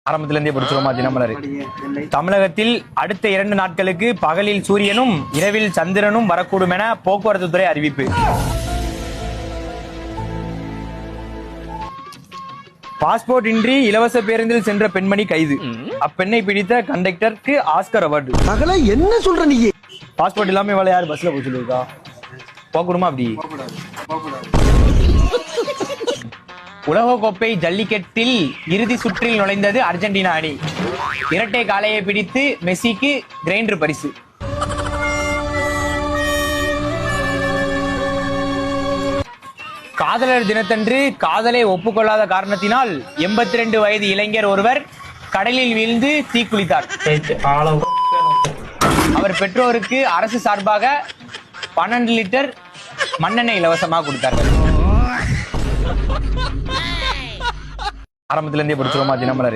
ஆரம்பத்துல இருந்தே படிச்சிருவோமா தினமலர்? தமிழகத்தில் அடுத்த 2 நாட்களுக்கு பகலில் சூரியனும் இரவில் சந்திரனும் வரக்கூடும் என போக்குவரத்து துறை அறிவிப்பு. பாஸ்போர்ட் இன்றி இலவச பேருந்தில் சென்ற பெண்மணி கைது. அப்பெண்ணை பிடித்த கண்டக்டருக்கு ஆஸ்கர் அவார்டு. என்ன சொல்ற நீ? பாஸ்போர்ட் இல்லாம இவளை யாரு பஸ்ல போய் சொல்லிருக்கா? போகணுமா அப்படி? உலகக்கோப்பை ஜல்லிக்கட்டில் இறுதி சுற்றில் நுழைந்தது அர்ஜென்டினா அணி. இரட்டை காளையை பிடித்து மெஸ்ஸிக்கு கிரைண்டர் பரிசு. காதலர் தினத்தன்று காதலை ஒப்புக்கொள்ளாத காரணத்தினால் 82 வயது இளைஞர் ஒருவர் கடலில் வீழ்ந்து தீக்குளித்தார். அவர் பெற்றோருக்கு அரசு சார்பாக 12 லிட்டர் மண்ணெண்ணெய் இலவசமாக கொடுத்தார்கள். ஆரம்பத்துல இருந்தே படிச்சிருவோமா தினமலர்?